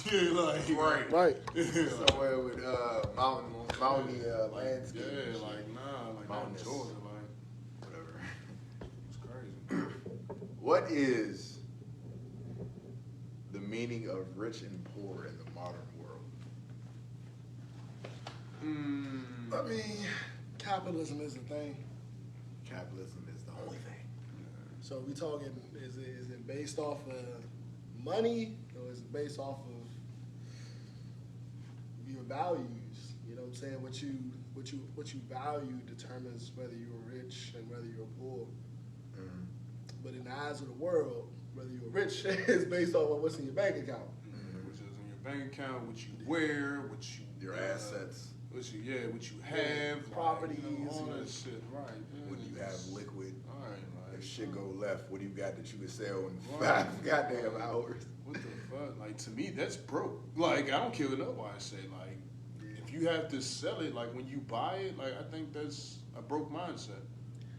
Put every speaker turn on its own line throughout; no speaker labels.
Yeah, like
Right.
Somewhere with mountainy landscape.
Yeah, like nah, like not in
Mountainous.
Georgia, like
Whatever.
it's crazy.
What is the meaning of rich and poor in the modern world?
I mean, capitalism is the thing.
Capitalism is the only thing.
So we talking, is it based off of money or is it based off of your values? You know what I'm saying? What you value determines whether you're rich and whether you're poor.
Mm-hmm.
But in the eyes of the world, whether you're rich is based off of what's in your bank account.
Which is in your bank account, what you wear, what you
Your assets.
what you have,
properties,
like, all
you know.
that shit, right? Yeah,
When you have liquid.
all right, like,
If shit go left, what do you got that you can sell in
Right.
5 goddamn hours?
what the fuck? Like to me, that's broke. Like I don't care what nobody say. Like if you have to sell it, like when you buy it, like I think that's a broke mindset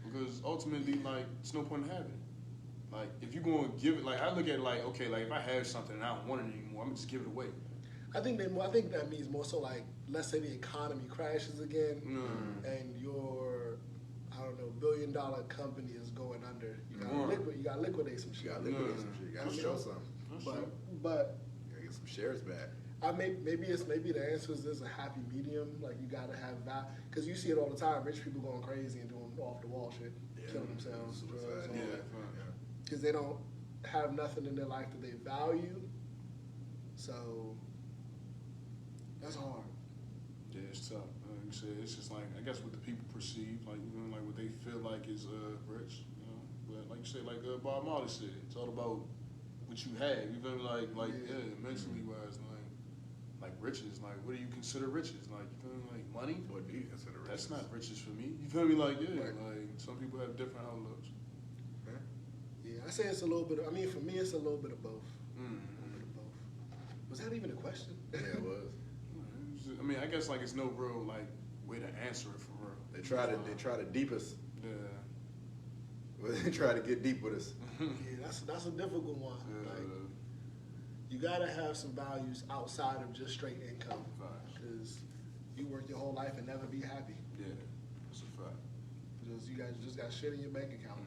because ultimately, like it's no point in having it. Like if you're gonna give it, like I look at it like okay, like if I have something and I don't want it anymore, I'm gonna just give it away.
I think that means more so like, let's say the economy crashes again and your, I don't know, $1 billion company is going under. You gotta liquidate some shit.
You gotta liquidate some shit. You gotta sell something.
But
You gotta get some shares back.
maybe the answer is there's a happy medium. Like you gotta have value because you see it all the time. Rich people going crazy and doing off the wall shit, killing themselves, drugs, all that. Because they don't have nothing in their life that they value. So that's hard.
Yeah, it's tough. Like you said, it's just like I guess what the people perceive, like you know, like what they feel like is rich, you know. But like you said, like Bob Marley said, it's all about what you have. You feel me? Like mentally wise, like riches. Like what do you consider riches? Like you feel me? Like money.
What do you consider riches?
That's not riches for me. You feel me? Like
Right.
like some people have different outlooks.
Yeah, I say it's a little bit. I mean, for me, it's a little bit of both.
Mm.
A little bit of both. Was that even a question?
Yeah, it was.
I mean, I guess like it's no real like way to answer it for real.
They try to deep us.
Yeah.
They try to get deep with us.
Yeah, that's a difficult one. Like, you gotta have some values outside of just straight income, because you work your whole life and never be happy.
Yeah, that's a fact.
Because you guys just got shit in your bank account.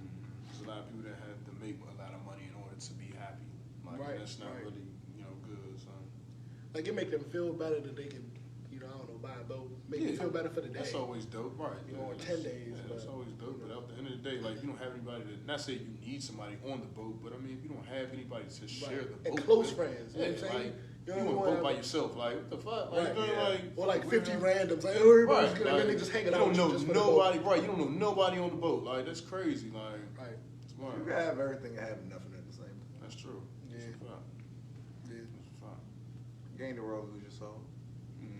There's a lot of people that have to make a lot of money in order to be happy. Like
Right,
that's not
right.
really good. So
Like it make them feel better that they can, you know, I don't know, buy a boat. Make them feel better for the day.
That's always dope, right?
You know, or 10 days,
Yeah, that's
but-
always dope. But at the end of the day, like you don't have anybody to not say you need somebody on the boat, but I mean if you don't have anybody to share the boat
And close
with,
friends. You know what I'm saying?
like
You
you
don't
want to
wanna
boat by
have-
yourself, like what the fuck? Like,
Right,
you know, like
Or like 50
weird.
randoms. Like, oh, everybody's
Right,
good. And then they just hanging
you
out.
don't know
just for the
nobody,
boat.
right? You don't know nobody on the boat. Like that's crazy. Like
Right.
it's wild.
You can have everything and have nothing at the same time.
That's true.
Yeah.
That's a fact.
Yeah.
That's a fact.
Gain the world, lose your soul.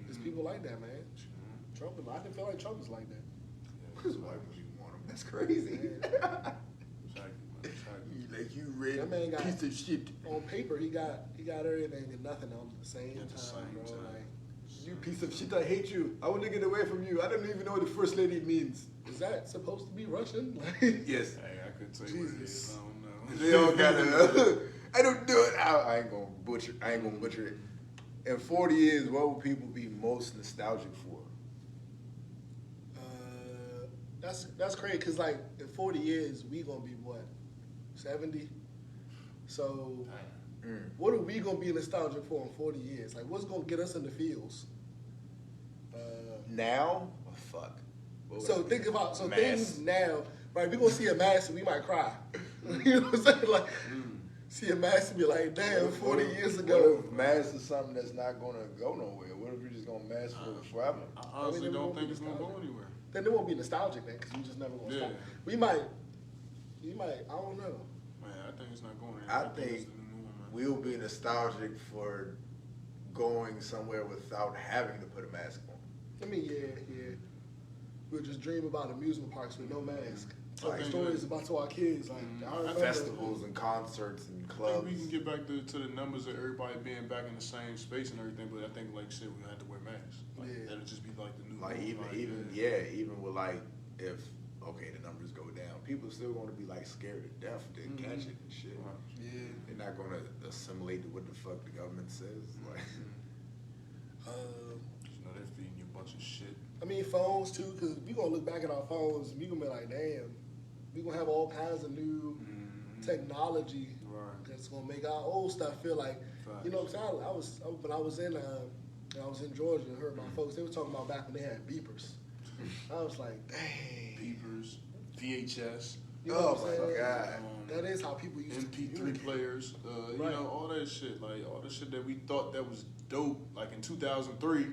There's people like that, man. Trump, I can feel like Trump is like that.
Because why would you want them? That's crazy.
Exactly, man. Exactly.
Like you red
That man got-
piece of shit.
On paper, he got everything and nothing on the same
At the
time,
same
bro.
time.
Like,
You piece of shit, I hate you. I want to get away from you. I don't even know what the first lady means.
is that supposed to be Russian? Like,
Yes.
Hey, I couldn't tell you what it
Jesus.
is. I don't know.
They all gotta I don't do it. I ain't gonna butcher it. In 40 years, what will people be most nostalgic for?
that's crazy because like in 40 years we gonna be what, 70? So what are we gonna be nostalgic for in 40 years? Like what's gonna get us in the fields?
Now? Oh, fuck. What
So
would I
think
be?
about
Mass.
things now. Right, we gonna see a mass and we might cry. You know what I'm saying? Like see a mass and be like, damn, 40 years ago.
What if mass is something that's not gonna go nowhere? What if you're just gonna mass for forever?
I honestly
then we
don't
won't
think
be
it's gonna go
nostalgic.
anywhere.
Then it won't be nostalgic then, because we just never gonna stop.
Yeah.
We might, I don't know.
Man, I think it's not going anywhere.
I
it's
think
the new one, man.
we'll be nostalgic for going somewhere without having to put a mask on.
I mean, yeah. We'll just dream about amusement parks with no mask. Tell
Okay,
stories
yeah.
about to our kids. Like, I remember.
Festivals and concerts and
I think
clubs.
we can get back to the numbers of everybody being back in the same space and everything, but I think, like you said, we're gonna have to wear masks. Like,
Yeah.
that'll just be like the new
Like
norm,
even with like if okay, the numbers go down. People are still going to be like scared to death to catch it and shit.
Yeah.
They're not going to assimilate to what the fuck the government says. Like,
they're feeding you a bunch of shit.
I mean, phones too, because we gonna look back at our phones, we gonna be like, damn, we gonna have all kinds of new technology that's gonna make our old stuff feel like, you know, because when I was in Georgia, I heard my folks, they were talking about back when they had beepers. I was like, dang.
Beepers, VHS.
You know
oh my God.
That is how people used to
MP3
communicate.
players, you know, all that shit, like all the shit that we thought that was dope, like in 2003,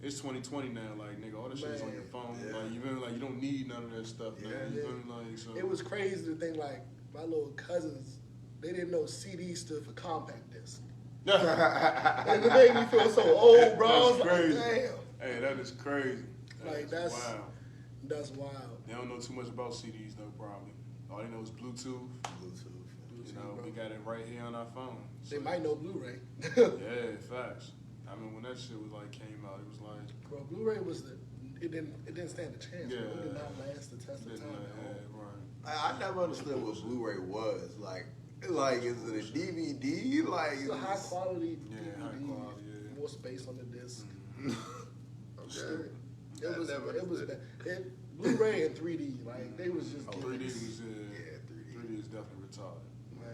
it's 2020 now, like nigga, all that shit is on your phone, like you feel me, like you don't need none of that stuff now, you feel me, like so.
It was crazy to think like my little cousins, they didn't know CD stood for compact disc. And it made me feel so old, bro.
That's crazy.
Like, damn.
Hey, that is crazy. That's wild.
That's wild.
They don't know too much about CDs though, probably. All they know is Bluetooth. You know, we got it right here on our phone. So.
They might know Blu-ray.
Yeah, facts. I mean, when that shit was like came out, it was like,
bro, Blu-ray was it didn't stand a chance.
Yeah,
It did not last the test of time.
Right.
I never understood what Blu-ray was. Like, is it a DVD? Like,
it's a high quality DVD,
high quality, yeah.
More space on the disc.
Okay.
It was bad. Blu-ray and 3D, like they was just.
3D was
3D
is definitely retarded.
Man.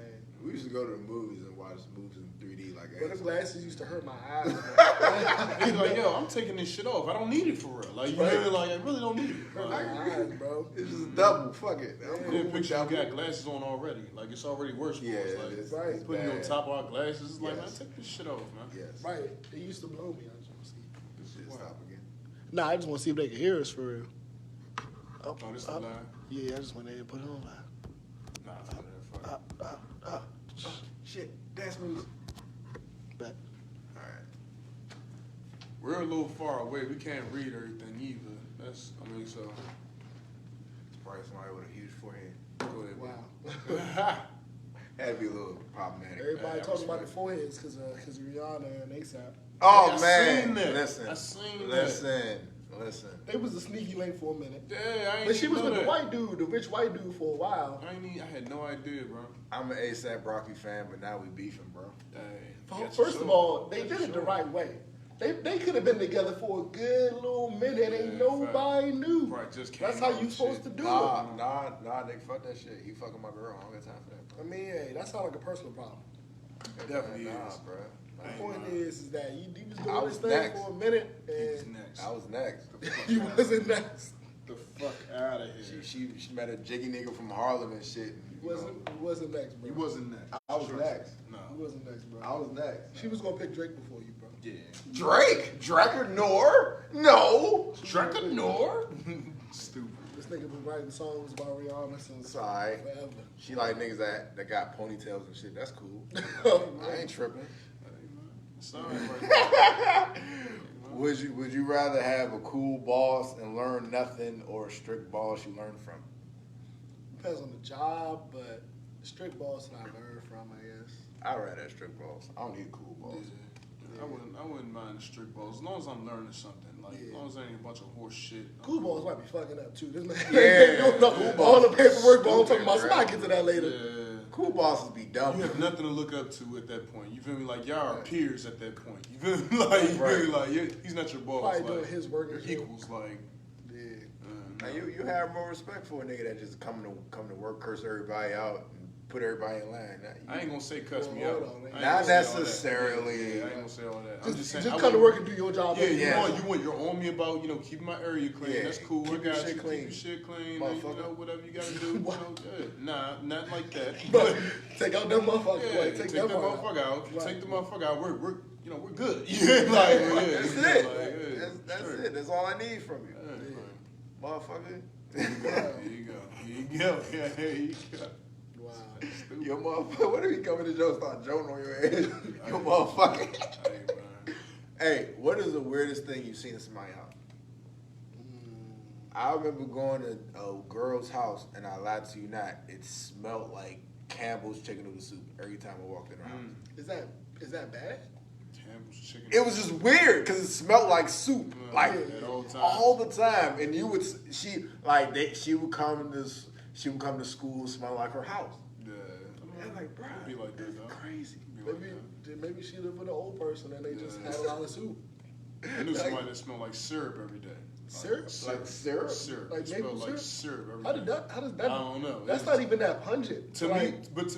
We used to go to the movies and watch movies in 3D. Like,
But the glasses used to hurt my eyes.
He's like, yo, I'm taking this shit off. I don't need it for real. Like, you really, like, I really don't need it.
Hurt my eyes, bro.
It's just double. Fuck it.
Yeah, picture you got glasses on already. Like, it's already worse for us. Like,
it's
right.
putting it on
bad.
top of our glasses. It's like, man,
Yes.
take this shit off, man.
Yes.
Right. It used to blow me. I just want to see.
This shit stop again.
Nah, I just want to see if they can hear us for real.
Oh, this is live?
Yeah, I just went there and put it on live.
Nah, fuck it.
Shit. Dance moves.
Bet.
All right.
We're a little far away. We can't read everything either. That's, I mean, so.
It's probably somebody with a huge forehead.
Go ahead.
Wow.
Had to be a little problematic.
Everybody
Yeah,
talking about the
respect.
foreheads because Rihanna and ASAP.
Oh,
I
man.
seen that.
Listen.
I seen
Listen.
They was a sneaky link for a minute.
Yeah, I ain't
But she was
know
with the
that.
white dude, the rich white dude, for a while.
I had no idea, bro.
I'm an ASAP Rocky fan, but now we beefing, bro.
First of all, they did it the right way. They could have been together for a good little minute, and nobody knew.
Right, just came
That's how
out
you
and
supposed
shit.
to do
Nah,
it.
nigga, fuck that shit. You fucking my girl. I don't got time for that, bro.
I mean, hey, that sounds like a personal problem.
It definitely
Nah,
is.
bro.
The
Ain't
point
lying.
is that you was
I
doing
was
this thing
next.
for a minute,
Who's
and
next?
I was next.
you wasn't next.
The fuck out of here.
She met a jiggy nigga from Harlem and shit. And,
You wasn't next, bro.
You wasn't next.
I was next.
No.
You wasn't next, bro.
I was next.
She was gonna pick Drake before you, bro.
Yeah.
Drake? Draker Nor? No.
Draker Nor? Stupid.
This nigga been writing songs about Rihanna since
It's alright.
forever.
She like niggas that got ponytails and shit. That's cool. I ain't tripping.
Sorry, right.
Would you rather have a cool boss and learn nothing or a strict boss you learn from?
Depends on the job, but strict boss that I learned from, I guess.
I'd rather have a strict boss. I don't need a cool boss.
I wouldn't mind a strict boss as long as I'm learning something. Like as long as there ain't a bunch of horse shit.
Cool boss might be fucking up too. This man,
Yeah.
all the paperwork, but I'm talking about.
Stupid,
I'll get to that later.
Yeah.
Cool bosses be dumb.
You have nothing to look up to at that point. You feel me? Like y'all are peers at that point. You feel me? Like you feel me? Like he's not your boss.
Probably
like,
doing his work
You're
and shit.
equals. Like
Yeah.
Now you have more respect for a nigga that just come to work, curse everybody out, and put everybody in line.
I ain't gonna say cuss me
Well,
out.
hold on,
I ain't
Not
gonna say all that.
necessarily.
Yeah, I ain't gonna say all that. I'm just saying.
Just
I
come to
wouldn't-
work and do your job.
Yeah,
Yeah.
you're on me about keeping my area clean.
Yeah,
That's cool.
keep
I
your
got
shit
you.
clean.
Keep your shit clean.
Motherfucker.
Whatever you gotta do. Nah, not like that.
But take out that motherfucker.
Yeah,
Like,
take
that
the
part
motherfucker out.
Right.
Take the motherfucker out. We're good. Yeah, like
That's
yeah,
it.
like, yeah,
That's
straight.
it. That's all I need from you,
Yeah,
motherfucker.
Here you go. Yeah, here you go.
Wow.
Stupid.
Yo, motherfucker. What if he come in the joke start joking on your head? Yo, motherfucker.
Hey, man.
Hey, what is the weirdest thing you've seen in somebody's house? I remember going to a girl's house, and I lied to you not, it smelled like Campbell's chicken noodle soup every time I walked in her house.
Is that bad?
Campbell's chicken.
It was just weird because it smelled like soup. Like,
That all the time.
All the time, and she would come to school smelling like her house.
Yeah.
I'm like, bro,
It'd be like that, though.
crazy.
Maybe she lived with an old person and they just had a lot of soup.
I knew somebody that smelled like syrup every day.
Syrup?
Like syrup?
Syrup.
Like
It smelled
maple
like
syrup?
syrup every
How
day.
does that?
I don't know.
That's not even that pungent.
To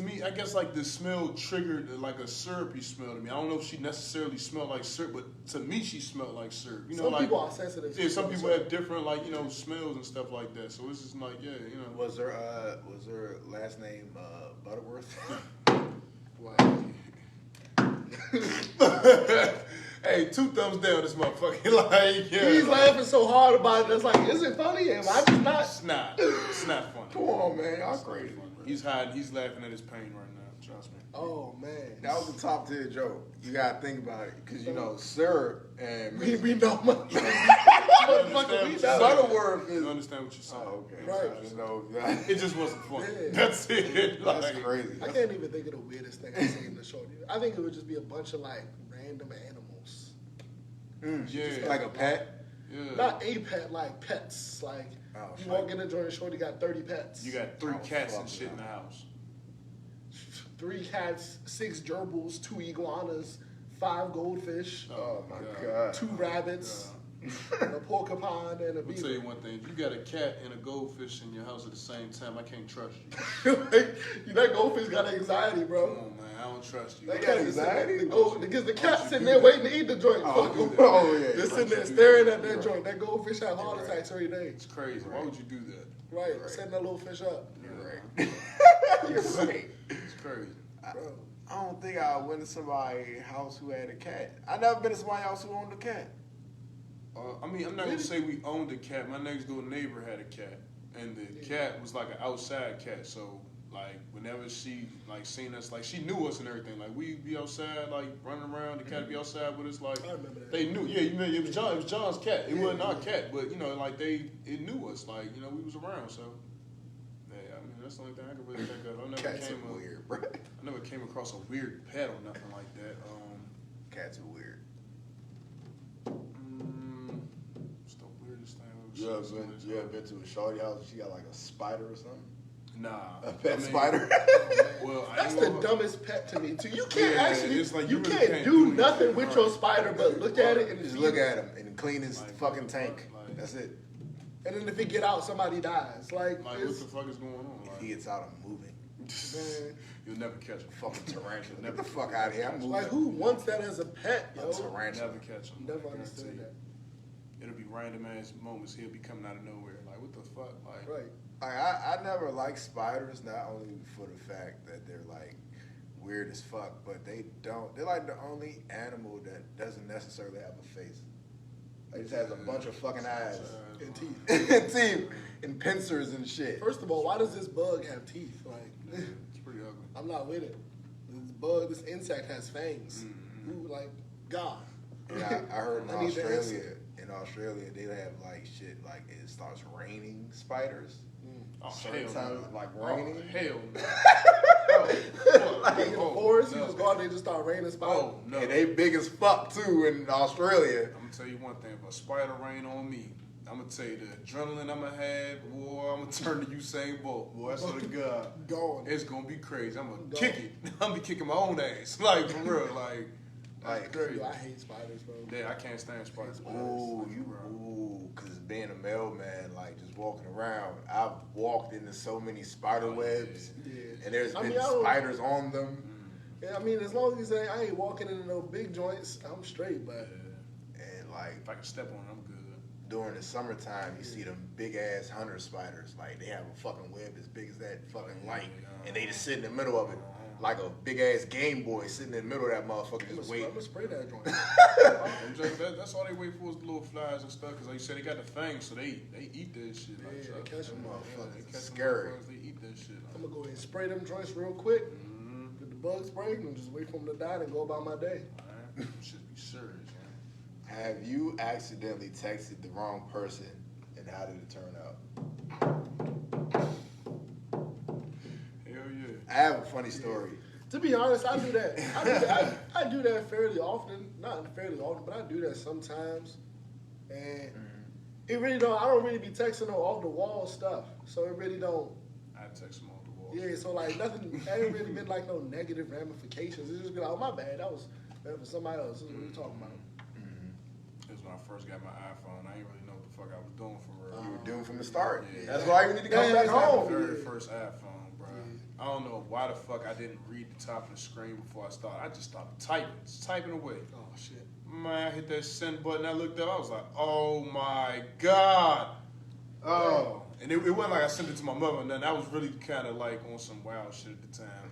me, I guess like the smell triggered like a syrupy smell to me. I don't know if she necessarily smelled like syrup, but to me she smelled like syrup. You know,
some
like
people are sensitive.
yeah, some people have different smells and stuff like that. So it's just like
Was her last name Butterworth?
Wow.
Hey, 2 thumbs down, this motherfucker. Like, yeah,
He's
like,
laughing so hard about it. That's like, is it funny? Am I just not?
It's not funny.
Come on, man, y'all crazy.
He's hiding. He's laughing at his pain right now. Trust me.
Oh man,
That was a top tier joke. You gotta think about it, because syrup and
we know much.
Butterworth is.
You understand what you're saying?
Oh, okay.
Right.
I just know.
It just wasn't funny.
Yeah.
That's it.
That's
Like,
crazy.
I can't even think of the weirdest thing I've seen in the show. I think it would just be a bunch of like random animals.
Yeah.
Like a pet.
Yeah.
Not a pet, like pets. Like you walk in the joint, shorty got 30 pets.
You got 3 cats
fuck
and shit in the house.
3 cats, 6 gerbils, 2 iguanas, 5 goldfish,
Oh my god.
2 rabbits, a porcupine, and a
Let me tell
beaver.
you one thing. If you got a cat and a goldfish in your house at the same time, I can't trust you.
That goldfish got anxiety,
Come
bro.
on, man. I don't trust you.
They got anxiety?
Because the cat's sitting there waiting to eat the joint.
Oh, yeah.
They're sitting there staring at that joint. That goldfish have heart attacks every day.
It's crazy. Why would you do that?
Right, setting that little fish up.
You're right. You're right.
It's crazy.
Bro.
I don't think I went to somebody's house who had a cat. I never been to somebody's house who owned a cat.
I mean, I'm not gonna say we owned a cat. My next door neighbor had a cat, and the cat was like an outside cat. So like, whenever she like seen us, like she knew us and everything. Like we be outside, like running around. The cat be outside with us. Like
I remember that.
they knew. Yeah, you mean it was John. It was John's cat. It wasn't our cat, but like it knew us. Like we was around. So yeah, I mean that's the only thing I could really think of.
Cats are weird, bro.
I never came across a weird pet or nothing like that.
Cats are weird.
What's the weirdest thing?
You ever been to a shorty house and she got like a spider or something?
Nah.
A pet spider?
Well, I
That's
ain't
the
gonna-
dumbest pet to me too. You can't
Yeah,
actually,
it's like
you
you really
can't
can't
do
do
nothing
anything,
with
right.
your spider but look at it and
Just
feed
look
it.
at him and clean his
Like,
fucking tank.
like-
That's it.
And then if it get out, somebody dies. Like,
Like, what
it's,
the fuck is going on?
If
Like,
he gets out, I'm moving.
man,
you'll never catch him.
Fucking tarantula. Get the fuck out of here. I'm moving.
like who wants that as a pet,
A
yo?
tarantula.
Never catch him.
Never
I
understood
guarantee
that.
you. It'll be random ass moments. He'll be coming out of nowhere. Like, what the fuck? Like,
Right.
I never liked spiders, not only for the fact that they're like weird as fuck, but they're like the only animal that doesn't necessarily have a face. It just has a bunch of fucking eyes
And teeth.
and teeth and pincers and shit.
First of all, why does this bug have teeth? Like,
it's pretty ugly.
I'm not with it. This insect has fangs. Ooh, like, God.
And I heard
I need the answer.
in Australia they have like shit like it starts raining spiders.
Oh,
Certain
hell
times,
no.
like raining.
Oh, hell no.
Like in the forest, you
no.
just go out there and just start raining spiders.
Oh, no.
And they big as fuck too in Australia.
I'm gonna tell you one thing. If a spider rain on me, I'm gonna tell you the adrenaline I'm gonna have, boy. I'm gonna turn to Usain Bolt, boy. I swear to God,
Gone.
it's gonna be crazy. I'm gonna
Go.
kick it. I'm gonna be kicking my own ass, like for real, like
Like,
crazy.
Yo, I hate spiders, bro.
Yeah, I can't stand spiders.
Cause being a mailman, like just walking around, I've walked into so many spider webs,
Yeah.
and there's
I
been
mean, I don't-
spiders on them,
Yeah, I mean, as long as I ain't walking into no big joints, I'm straight. But
and like
If I can step on it, I'm good.
during the summertime, you see them big ass hunter spiders, like they have a fucking web as big as that fucking light, and they just sit in the middle of it, like a big ass Game Boy sitting in the middle of that motherfucker,
I'm
just
gonna
waiting.
spray that joint.
I'm just, that's all they wait for is the little flies and stuff. Cause like you said, they got the fangs, so they eat that shit. Like,
Yeah,
so-
they catch 'em,
motherfuckers.
They
It's
catch them
scary.
motherfuckers, They eat that shit.
I'm gonna go ahead and spray them joints real quick.
Mm-hmm.
Get the bug spray and just wait for them to die and go about my day.
Alright, should be serious, man.
Have you accidentally texted the wrong person, and how did it turn out?
Hell yeah.
I have a funny story.
To be honest, I do that. I do that fairly often. Not fairly often, but I do that sometimes. And It really don't. I don't really be texting no off the wall stuff, so it really don't.
I text them off the wall.
Yeah, so like nothing. Ain't really been like no negative ramifications. It's just be like, oh my bad, that was for somebody else. This is what we talking about.
It was when I first got my iPhone. I didn't really know what the fuck I was doing for real.
You were doomed from the start.
Yeah.
That's why you need to come back
My
home.
very first iPhone, bro. I don't know why the fuck I didn't read the top of the screen before I started. I just started typing, just typing away.
Oh shit.
Man, I hit that send button. I looked up. I was like, oh my god. Oh, and it wasn't like I sent it to my mother. And then I was really kind of like on some wild shit at the time.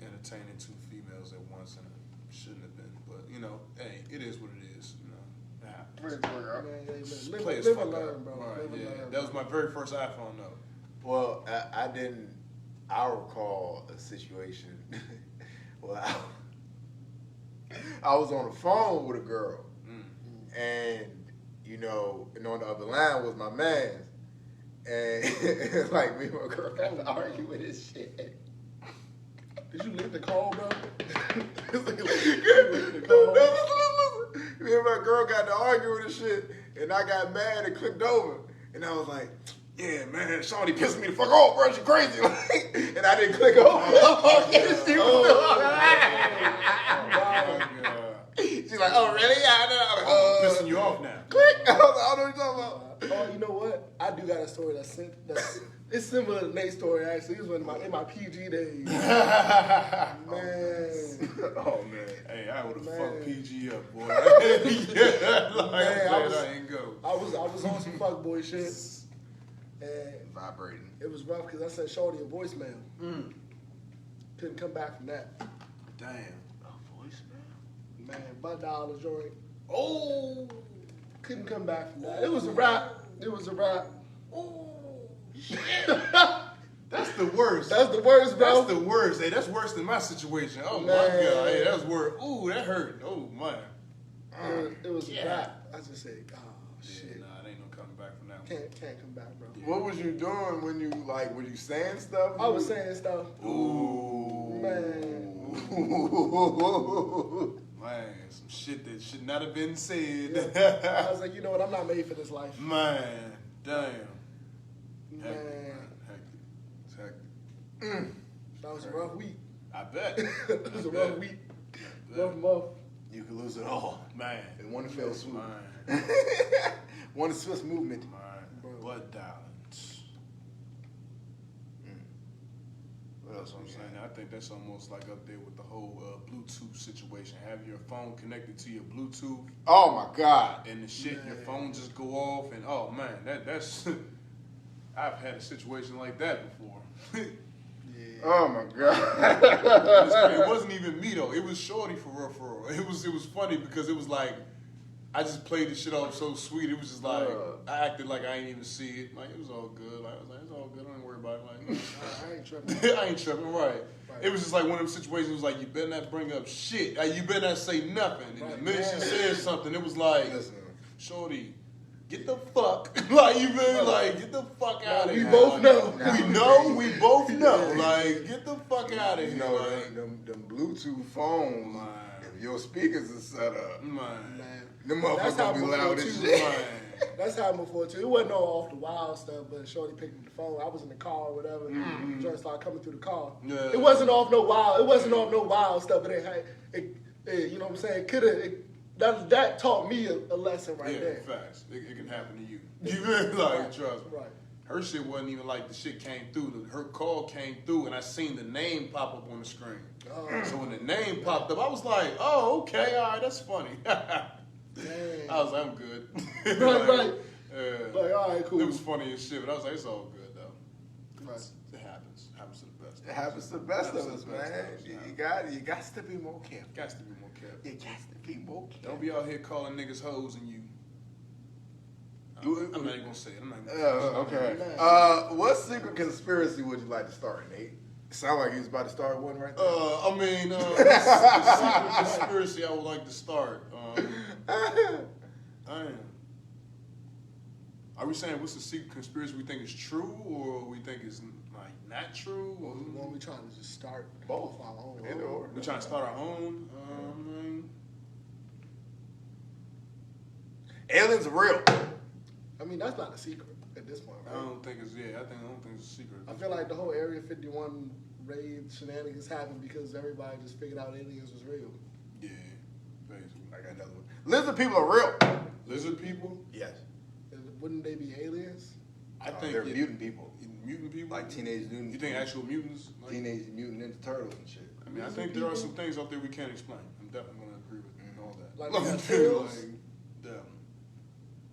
Entertaining two females at once, and it shouldn't have been. But you know, hey, it is what it is. You know, it happens.
Live and learn, bro.
Right,
Live and
yeah.
learn,
That was
bro.
my very first iPhone, though.
Well, I didn't. I recall a situation. Well, I was on the phone with a girl, and you know, and on the other line was my man, and like me and my girl got to argue with this shit.
Did you leave the call, bro?
Listen. Me and my girl got to argue with this shit, and I got mad and clicked over, and I was like, yeah, man, Shawty pissed me the fuck off, bro. She crazy. And I didn't click over. She's like, oh, really? Yeah, I know.
I'm pissing you off now.
Click. I was like, I don't know what you're talking about.
Oh, you know what? I do got a story that's it's similar to Nate's story, actually. It was in my PG days. Man.
Oh, man.
Hey, I would have
Man.
fucked PG up, boy. Yeah, like,
Man,
I ain't go.
I was on some fuckboy shit. And
Vibrating.
it was rough because I sent Shorty a voicemail. Couldn't come back from that.
Damn.
A voicemail?
Man, butt dial the joint.
Oh.
Couldn't come back from that. It was a wrap. It was a wrap.
That's the worst.
That's the worst, bro.
That's the worst. Hey, that's worse than my situation. Oh, my
Man.
God. Hey, that's worse. Ooh, that hurt. Oh, man.
It was a wrap. I just said, oh, shit.
Yeah, nah, it ain't no coming back from that one.
Can't come back, bro.
What was you doing when you, like, were you saying stuff?
I was saying stuff.
Ooh.
Man.
Man, some shit that should not have been said.
Yeah. I was like, you know what? I'm not made for this life.
Man, damn.
Man.
Hectic. It's hectic.
That was a rough week.
I bet.
It was a
I
rough
bet.
week.
I bet.
Rough month.
You could lose it all.
Man.
In one fell swoop.
Man.
One Swiss movement.
Man. Blood diamonds.
What else
That's what I'm
we
saying.
got?
I think that's almost like up there with the whole Bluetooth situation. Have your phone connected to your Bluetooth,
Oh my God.
and the shit, your phone just go off, and oh man, that's. I've had a situation like that before.
Oh my God.
It wasn't even me though. It was Shorty for real, for real. It was funny because it was like I just played the shit off so sweet. It was just like I acted like I ain't even see it. Like it was all good. Like I was like, it's all good. Don't worry about it. Like
I ain't tripping.
I ain't tripping, right? It was just like one of them situations. It was like you better not bring up shit. Like, you better not say nothing. And the minute she said something, it was like,
Listen.
Shorty, get the fuck, like you feel me? Like get the fuck out of
We
here.
both
Like,
know.
we both know. Like get the fuck out of
You
here.
know,
Like,
them Bluetooth phones,
Man.
if your speakers are set up,
man.
Man.
them
That's
motherfuckers
how
gonna be
before
loud
too.
as shit.
Man.
That's how before too. It wasn't all off the wild stuff, but Shorty picked up the phone. I was in the car or whatever. Joint started coming through the car.
Yeah.
It wasn't off no wild. It wasn't off no wild stuff. But it you know what I'm saying? That taught me a lesson right
Yeah,
there.
facts. It can happen to you. You feel me? Like
Right.
trust me.
Right.
Her shit wasn't even like the shit came through. Her call came through, and I seen the name pop up on the screen.
Oh,
So when the name popped up, I was like, "Oh, okay, all right, that's funny." I
man.
was like, "I'm good."
Right, right.
Yeah.
Like, all right, cool.
It was funny as shit, but I was like, "It's all good though."
Right.
It happens. It happens to the best.
It happens to the best of
Happens
us,
to the best
man.
of us,
You got to be more careful.
Got to be more careful.
You got to be more careful.
Don't be out here calling niggas hoes and you. I'm not even gonna say it. I'm not even gonna say it.
Okay. What secret conspiracy would you like to start, Nate? It sound like you was about to start one right there.
I mean, the secret conspiracy I would like to start. Damn. Are we saying what's the secret conspiracy we think is true, or we think is like not true? Or
When we trying to just start
Both.
our own.
Either or.
we trying to start our own?
Aliens are real.
I mean, that's not a secret at this point, right?
I don't think it's a secret.
I feel like the whole Area 51 raid shenanigans happened because everybody just figured out aliens was real.
Yeah, basically.
I got another one. Lizard people are real.
Lizard people?
Yes.
Wouldn't they be aliens?
I think
they're mutant people.
Mutant people?
Like teenage mutants.
You think actual mutants? Like,
Teenage mutant ninja turtles and shit.
I mean, I think there are some things out there we can't explain. I'm definitely going to agree with all that.
Like they have tails?
Definitely.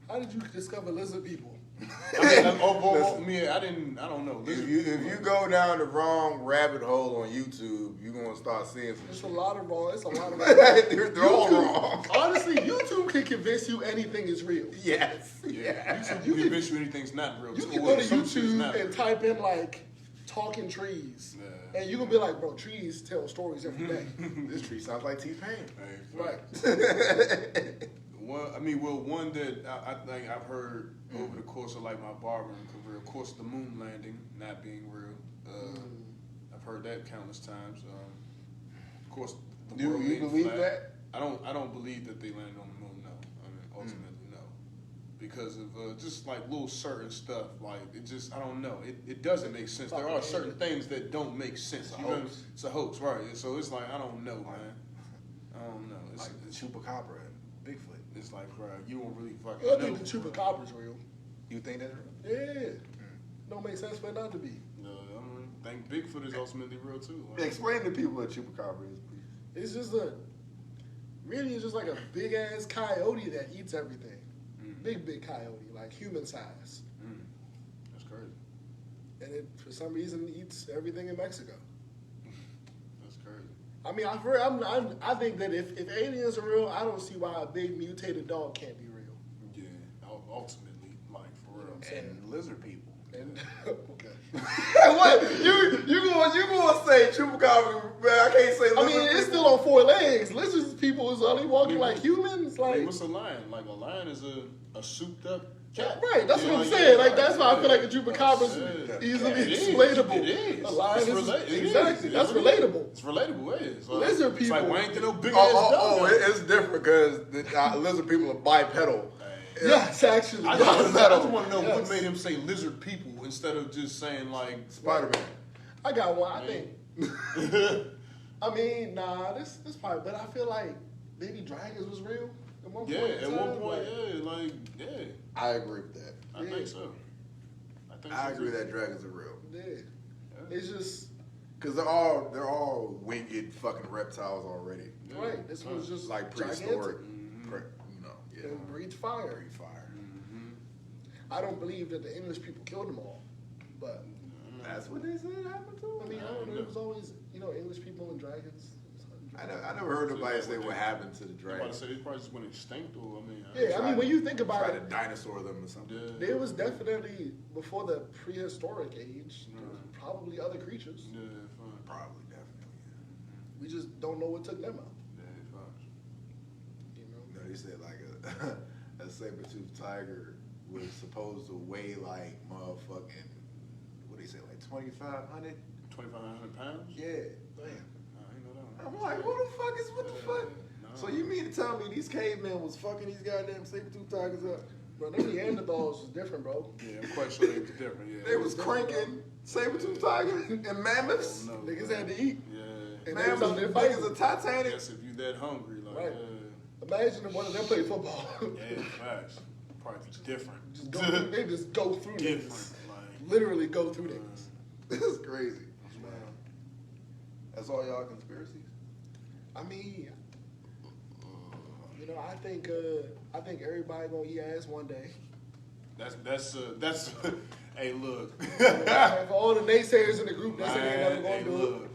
How did you discover lizard people?
I don't know.
If you go down the wrong rabbit hole on YouTube, you're gonna start seeing some
It's
shit.
a lot of wrong. It's a lot of
They're all wrong.
Honestly, YouTube can convince you anything is real.
Yes.
Yeah. YouTube can convince you anything's not real.
You
too.
can go to
Some shit's
YouTube
not
and
real.
type in like talking trees, and you can be like, bro, trees tell stories every day.
This tree sounds like T-Pain.
Hey,
Right.
One that I think I've heard over the course of like my barbering career, of course, the moon landing not being real. I've heard that countless times. Of course, the
Do
world
you
being
believe
flat.
that?
I don't believe that they landed on the moon. No, I mean ultimately no, because of just like little certain stuff. Like it just I don't know. It doesn't make sense. There are certain things that don't make sense.
It's a hoax.
It's a hoax, right? So it's like I don't know, man. I don't know. It's
Like the chupacabra and Bigfoot.
it's like, bro, you don't really fucking
I
know.
think the chupacabra's real.
You think that's real?
Yeah. Don't make sense for it not to be.
No, I think Bigfoot is ultimately real too. Like,
Explain to people what chupacabra is, please.
It's just it's just like a big ass coyote that eats everything. Big coyote, like human size.
That's crazy.
And it, for some reason, eats everything in Mexico.
That's crazy.
I mean, I think that if aliens are real, I don't see why a big mutated dog can't be real.
Yeah, ultimately, like for real.
And lizard people.
And okay.
What? You gonna say chupacabra? Man, I can't say lizard
I mean, it's still on four legs. Lizards people is only walking like humans.
I mean,
Like,
what's a lion? Like a lion is a souped up cat.
right? That's
Yeah,
what I'm
like,
saying.
yeah,
Like, that's why I feel like a
yeah.
chupacabra's
Yeah.
easily
It is.
explainable.
It is.
A lion
It's
is
it
exactly.
is.
That's
It really is.
relatable.
It's relatable. It is. Like,
Lizard
It's like
people-
we ain't get no big ass dog.
It's different because the lizard people are bipedal.
Yes, actually.
I
Yes.
just want to know
Yes.
what made him say lizard people instead of just saying like
Spider-Man.
I got one. I think. I mean, nah, this probably, but I feel like maybe dragons was real at one point.
yeah.
in
At one
time,
point,
like,
yeah.
I agree with that.
I think so.
I agree that dragons are real.
Yeah. It's just
Because they're all winged fucking reptiles already.
Yeah.
right. This was just
Like
gigantic
prehistoric.
Mhm.
Yeah.
and breathed fire.
Breathe fire.
I don't believe that the English people killed them all, but
That's what they said happened to
I mean, I don't know. It was always English people and dragons.
I never heard nobody say what happened to the
I'm about
dragon.
to say they probably just went extinct, or I mean,
Yeah, I mean, when you think
Try
about
to
it,
dinosaur them or something.
yeah,
there was definitely before the prehistoric age. There was
Right.
probably other creatures.
yeah, fine.
Probably, definitely.
We just don't know what took them out.
Yeah, fine.
You know.
No, they said like a saber-toothed tiger was supposed to weigh like motherfucking, what they say, like 2,500?
2,500 pounds?
Yeah. Damn.
I ain't know that.
I'm like, what the fuck?
No.
So you mean to tell me these cavemen was fucking these goddamn saber-toothed tigers up?
Bro, them Neanderthals was different, bro.
Yeah, I'm quite sure they was different. Yeah,
They was cranking saber-toothed tigers and mammoths.
Oh, no,
Niggas
man.
had to eat.
Yeah.
And they was out
Mammoths
there
big
fighting.
as a Titanic.
Yes, if you that hungry, like,
Right. Imagine if one of them played football.
yeah, facts. Probably different.
Just go through, they just go through
Different.
niggas.
Like,
Literally go through niggas.
This is crazy.
man.
That's all y'all conspiracies?
I mean, I think everybody gonna eat ass one day.
That's hey, look.
For all the naysayers in the group that say they never
Man,
gonna
hey,
do
look.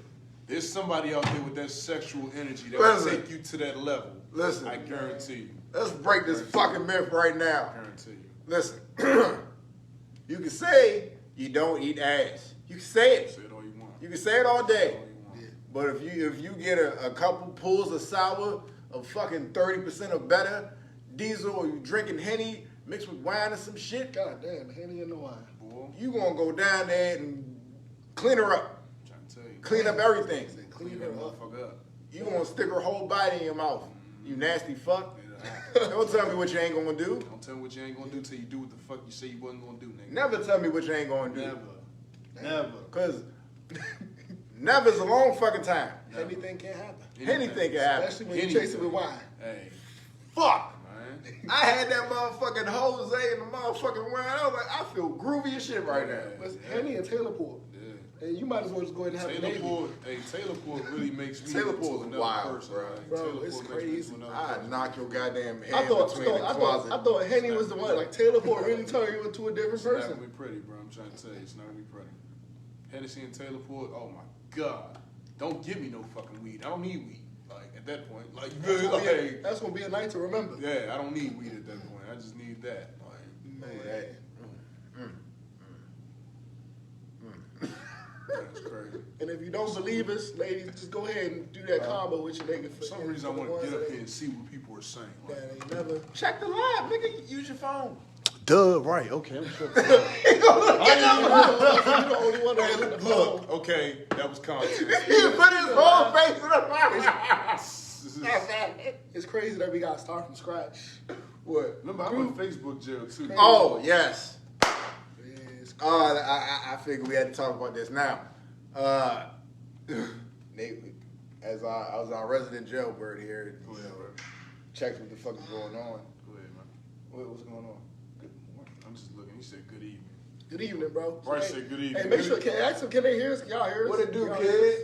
There's somebody out there with that sexual energy that
Listen.
will take you to that level.
Listen.
I guarantee you.
Let's break this fucking myth right now.
I guarantee you.
Listen, you can say you don't eat ass. You can say it.
Say it all you want.
You can say it all
Say
day.
it all you want.
But if you get a couple pulls of sour of fucking 30% or better diesel, or you drinking Henny mixed with wine or some shit,
God damn, Henny and the wine.
Boy,
you gonna go down there and clean her up,
I'm trying to tell you.
clean up everything.
Clean that motherfucker up.
You gonna stick her whole body in your mouth. You nasty fuck. Don't tell me what you ain't gonna do.
Don't tell me what you ain't gonna do till you do what the fuck you say you wasn't gonna do, nigga.
Never tell me what you ain't gonna do.
Never.
Cause never's a long fucking time.
Anything can happen.
Anything can happen.
Especially when you chase it with wine.
Hey.
Fuck.
Man.
I had that motherfucking Jose and the motherfucking wine. I was like, I feel groovy as shit right now.
It's Henny and Taylor Port.
Yeah.
And you might as well just go ahead and have
Taylor Port, Taylor Port really makes me
Taylor
into
Port's
another
wild,
person.
bro.
Like,
Bro,
Taylor
it's
Port makes me
crazy.
into another
I
person.
knock your goddamn head
I thought
closet.
I thought Henny was the one. Like Taylor Port really turned you into a different
It's not
person.
gonna be pretty, bro. I'm trying to tell you, it's not gonna be pretty. Hennessy and Taylor Port, oh my god. Don't give me no fucking weed. I don't need weed. Like, at that point. Like,
That's gonna be a night to remember.
yeah, I don't need weed at that point. I just need that. Like,
Man.
that's crazy.
And if you don't believe us, ladies, just go ahead and do that combo with your nigga.
For some reason, I want to get up here and see what people are saying. Like,
That ain't never.
Check the live, nigga. Use your phone.
duh, right, okay, I'm sure.
You're the only one that hit the phone.
Look, okay, that was content.
He put his whole face in the phone.
It's crazy that we got to start from scratch.
What?
Remember, I'm in Facebook jail too.
Oh, yes.
It's
I figured we had to talk about this now. Nate, as I was our resident jailbird here,
Go ahead, bro.
checked what the fuck is going on.
Go ahead, man.
What's going on? Good morning.
I'm just looking. He said good evening.
Good evening, bro.
Right,
Hey,
said good evening.
Hey, make sure, ask them, can they hear us? Can y'all hear us?
What it do,
Y'all
kid?
hear us?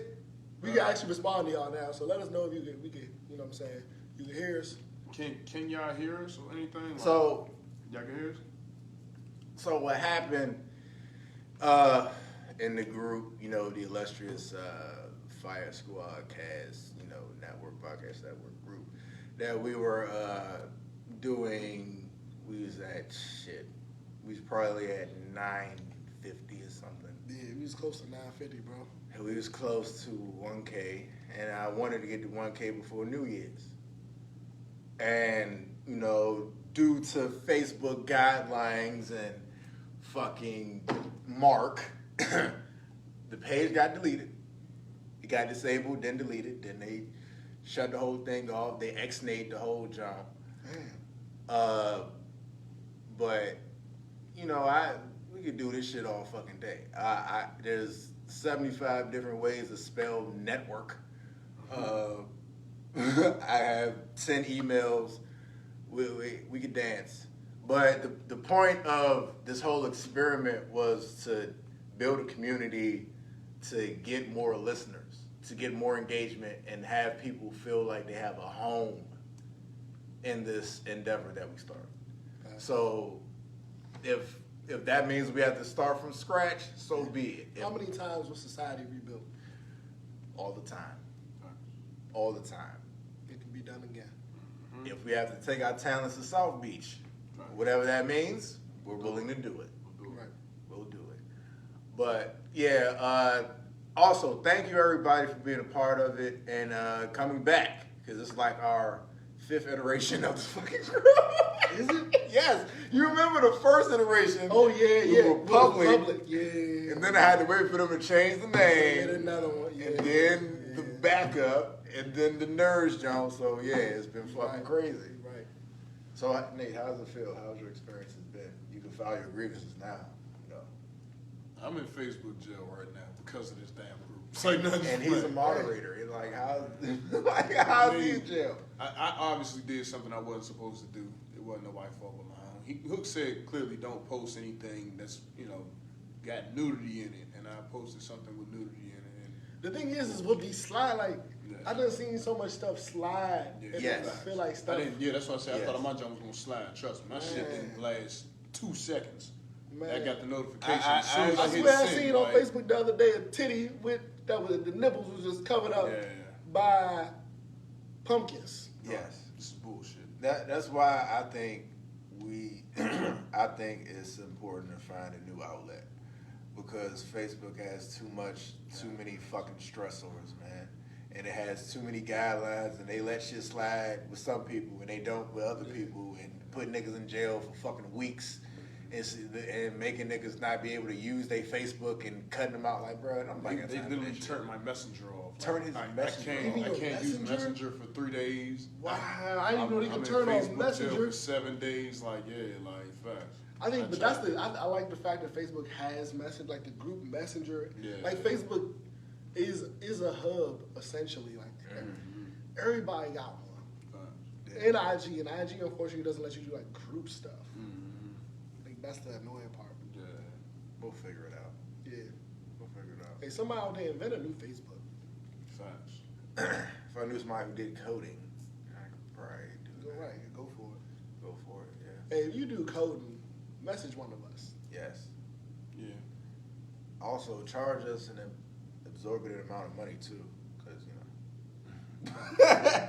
We can actually respond to y'all now, so let us know if we can, you know what I'm saying? You can hear us.
Can y'all hear us or anything? Like,
So
y'all can hear us?
So what happened in the group, you know, the illustrious Fire Squad cast, you know, podcast network group that we were doing, we was probably at 950 or something.
Yeah, we was close to 950, bro.
And we was close to 1K, and I wanted to get to 1K before New Year's. And, you know, due to Facebook guidelines and fucking Mark, the page got deleted. It got disabled, then deleted, then they shut the whole thing off. They ex-nayed the whole job. But, you know, we could do this shit all fucking day. There's 75 different ways to spell network. I have 10 emails. We could dance. But the point of this whole experiment was to build a community, to get more listeners, to get more engagement, and have people feel like they have a home in this endeavor that we started. So if that means we have to start from scratch, so be it.
How many times was society rebuilt?
All the time. All the time.
It can be done again.
If we have to take our talents to South Beach, whatever that means, we're willing to do it.
Right.
We'll do it. But yeah, also thank you everybody for being a part of it and coming back, because it's like our 5th iteration of the fucking group.
Is it?
Yes. You remember the first iteration?
Oh yeah,
we
yeah.
were public.
Yeah.
And then I had to wait for them to change the name.
And another one. Yeah.
And then the backup, and then the Nerds Jones. So yeah, it's been fucking crazy.
Right.
So Nate, how does it feel? How's your experience been? You can file your grievances now. You know.
I'm in Facebook jail right now because of this damn group. It's like nothing.
And he's a moderator. It's like how's he in jail?
I obviously did something I wasn't supposed to do. It wasn't nobody's fault but my own. Hook said clearly don't post anything that's, you know, got nudity in it, and I posted something with nudity in it. And
The thing is what these slide like. I done seen so much stuff slide.
Yeah.
And
Yes.
I feel like stuff.
that's what I said.
Yes.
I thought my jump was gonna slide. Trust me, my shit didn't last 2 seconds.
Man.
I got the notification
I
as soon as I
I
hit
swear I
send.
seen on
like,
Facebook the other day a titty with the nipples was just covered up by pumpkins.
Yes.
This is bullshit.
That's why I think I think it's important to find a new outlet, because Facebook has too many fucking stressors, man. And it has too many guidelines, and they let shit slide with some people and they don't with other people, and put niggas in jail for fucking weeks. and making niggas not be able to use their Facebook and cutting them out like, bro, I'm like,
they literally turned my messenger off.
Turn his messenger
I
off.
can't use Messenger for 3 days.
Wow, I didn't know they could turn off Messenger
for 7 days. Like, yeah, like fast.
I think, but I like the fact that Facebook has message, like the group messenger.
Yeah.
Like Facebook is a hub essentially. Like everybody got one. And IG unfortunately doesn't let you do like group stuff. I think that's the annoying part.
Yeah, we'll figure it out.
Yeah,
we'll figure it out.
Hey, somebody out there invent a new Facebook.
Facts.
If I knew somebody who did coding, I could probably do
Go
that.
right, go for it.
Go for it. Yeah.
Hey, if you do coding, message one of us.
Yes.
Yeah.
Also, charge us an exorbitant amount of money too, because you know.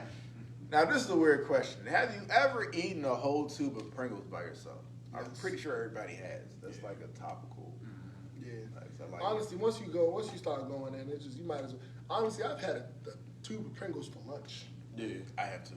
Now, this is a weird question. Have you ever eaten a whole tube of Pringles by yourself?
Yes.
I'm pretty sure everybody has. That's like a topical.
Yeah.
Like
Honestly, once you start going in, it's just you might as well. Honestly, I've had a tube of Pringles for lunch.
Yeah.
I have to.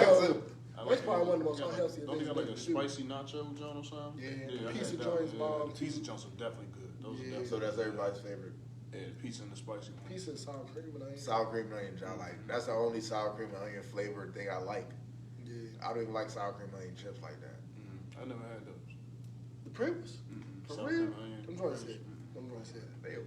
So, that's probably one of the most unhealthy
Don't
things.
you got like a
to do.
spicy nacho joint or something?
Yeah,
I
pizza
had that.
joints, bomb.
Pizza joints are definitely good. Those are
Yeah.
definitely
So that's
good.
everybody's favorite.
Yeah, the pizza and the spicy one.
Pizza and sour cream and onion.
Sour cream and onion, John. Like that's the only sour cream and onion flavored thing I like.
Yeah.
I don't even like sour cream and onion chips like that.
I never had those.
The Pringles? For
Sour
real?
cream and onion.
I'm trying to say it. I'm trying to say it.
They a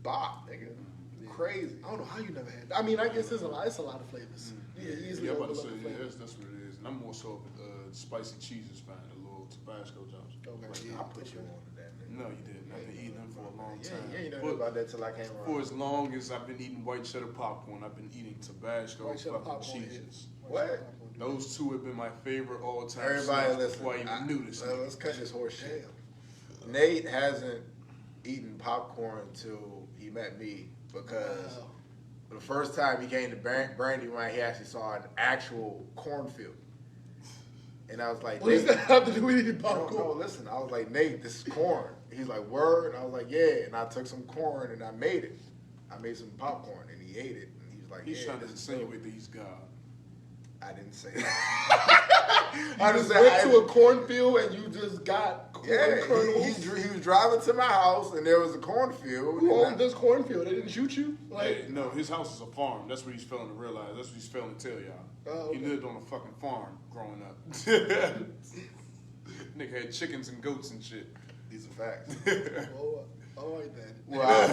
bop, nigga.
Yeah.
Crazy.
I don't know how you never had. I mean, I guess it's a lot of flavors. You can easily
Yeah, I'm about to
overlook
say,
the
yeah,
flavors.
that's what it is. And I'm more so of a spicy cheeses fan, the little Tabasco jumps.
Okay,
Like,
yeah.
I put you on to that, nigga.
No, you didn't. I've been eating them for a long
Yeah,
time.
you ain't know about that till I came
For
around.
as long as I've been eating white cheddar popcorn, I've been eating Tabasco
White cheddar
fucking
popcorn, yeah.
cheeses.
What?
Those two have been my favorite all time.
Everybody
snacks
listen.
before I even knew this.
Let's cut this horse shit.
Damn.
Nate hasn't eaten popcorn until he met me because
Wow.
the first time he came to Brandywine, he actually saw an actual cornfield. And I was like,
What does
Nate,
that have to do with eating
no,
popcorn?
listen. I was like, Nate, this is corn. He's like, word? And I was like, yeah. And I took some corn and I made it. I made some popcorn and he ate it. And he was like,
He's
yeah,
trying to
this is dope.
insinuate that he's God.
I didn't say that.
I just went to a cornfield and you just got corn kernels.
he was driving to my house and there was a cornfield.
Who owned this cornfield? They didn't shoot you?
Hey, no, his house is a farm. That's what he's failing to realize. That's what he's failing to tell y'all.
Oh, okay.
He lived on a fucking farm growing up. Nigga had chickens and goats and shit.
These are facts.
Well, all right then.
Well,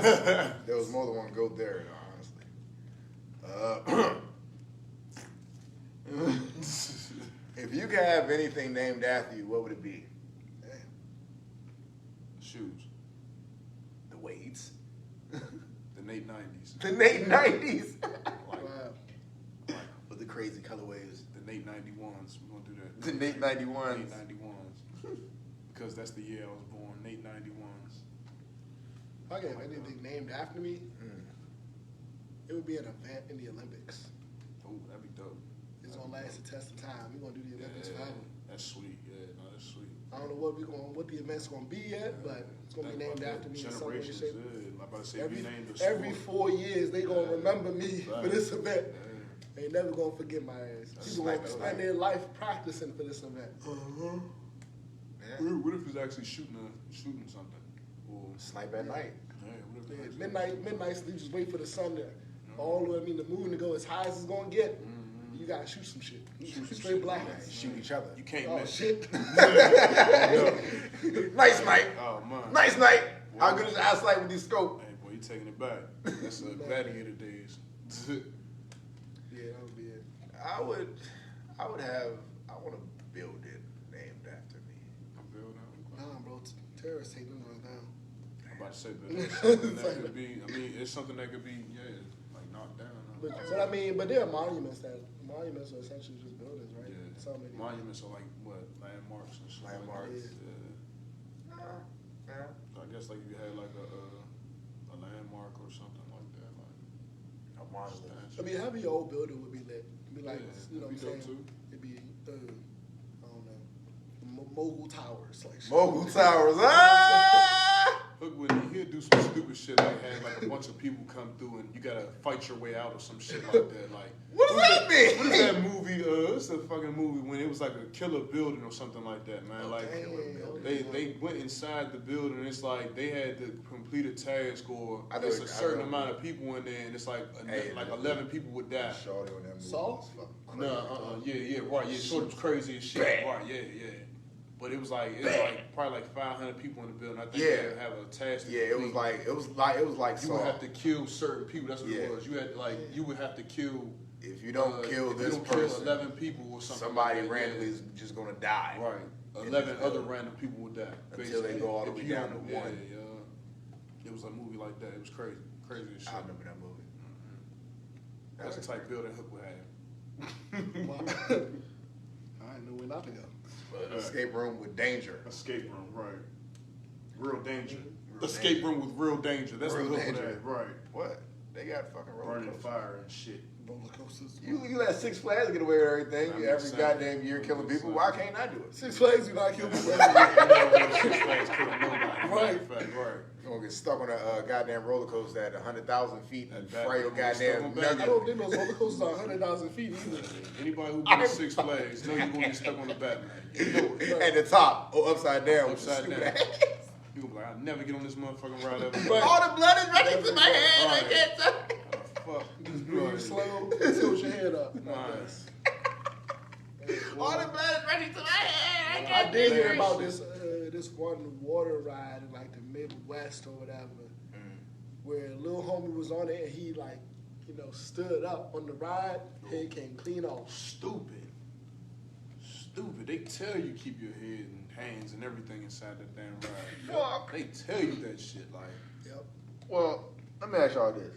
there was more than one goat there, honestly. If you could have anything named after you, what would it be?
Damn.
Shoes.
The Wades.
The Nate 90s.
The Nate 90s.
Like,
Wow.
With the crazy colorways.
the Nate 91s. We're going to do that.
The Nate 91s.
Nate 91s. Because that's the year I was born. Nate 91s.
If I could have anything named after me, it would be an event in the Olympics.
Oh, that'd be dope.
It's gonna last the test of time. We're gonna do the Olympics
Yeah,
forever.
that's sweet. Yeah, no, that's sweet.
I don't know what the event's gonna be yet, but it's gonna be
Think
named
about
after
that.
me in some way,
Generations,
shape.
yeah. I'm about to say,
Every,
if you named a
every
sport.
4 years, they gonna remember me for this event.
Yeah.
They never gonna forget my ass.
That's
People gonna
like-
spend their life practicing for this event.
Yeah.
What if it's actually shooting something? Or,
Snipe at night.
yeah, what if
Yeah,
it's
midnight, you just wait for the sun to, all the way, the moon to go as high as it's gonna get. You gotta shoot some shit.
Shoot some
Straight
shit.
black.
Yeah, shoot each other.
You can't
Oh
miss.
shit.
Nice night.
Oh man.
Nice night. How good is the eyesight with this scope?
Hey boy, you taking it back. That's gladiator days.
Yeah, that would be it.
I want to build it named after me.
Nah, bro, terrorists take them ones down.
I'm about to say, but it's something that could be. I mean, it's something that could be, like knocked down.
But there are monuments are essentially just buildings, right?
Yeah.
So many.
Monuments are like what, landmarks and shit.
Landmarks.
Yeah.
Yeah.
So I guess like if you had like a landmark or something like that, like
A monument.
I mean, having your old building would be lit. It'd be like,
Yeah,
you know what I'm
it'd be
saying?
dope, too.
It'd be, I don't know, Mogul Towers, like shit.
Mogul Towers. Ah!
Hook would he'll do some stupid shit like have like a bunch of people come through and you gotta fight your way out or some shit like that. Like
What does that mean?
What is that movie? It's a fucking movie when it was like a killer building or something like that, man. Like they went inside the building and it's like they had to complete a task or there's a certain amount of people in there and it's like 11 people would die.
Shorty on that movie.
Saw?
Yeah, right. Yeah, sort of crazy as shit. Right, yeah. But it was like probably like 500 people in the building. I think they have a task.
Yeah, it was like
you would have to kill certain people. That's what it was. You had you would have to kill.
If you don't kill this
person,
person,
11 people or something.
Somebody randomly is just gonna die.
Right, 11 other random people would die
until they go all the way down to one.
It was a movie like that. It was crazy as shit.
I remember that movie.
That's the type building Hook would have.
I know where not to go.
Escape room with danger.
Escape room, right. Real danger. Escape room with real danger. That's what Hook would have. Right.
What? They got fucking roller
burning
coasters.
Fire and shit.
Roller coasters.
You let Six Flags get away with everything every goddamn year killing people. Why can't I do it?
Six Flags do not kill people.
Six Flags killing nobody. Right.
You're gonna get stuck on a goddamn roller coaster at 100,000 feet and fry your goddamn
nugget. I don't think those roller coasters are 100,000 feet either.
Anybody who been to Six Flags know you're gonna get stuck on the Batman. You know it.
At the top or upside down.
Upside down. You gonna be like, I'll never get on this motherfucking ride ever.
Right. All the blood is running to my head.
Right.
I can't tell.
Fuck.
Breathe slow. Tilt your head up.
Nice.
All the blood is running to my head.
I did hear about this one water ride in like the Midwest or whatever, where a little homie was on it and he stood up on the ride, head came clean off.
Stupid. They tell you keep your head and hands and everything inside that damn ride.
Fuck.
They tell you that shit like.
Yep.
Well, let me ask y'all this.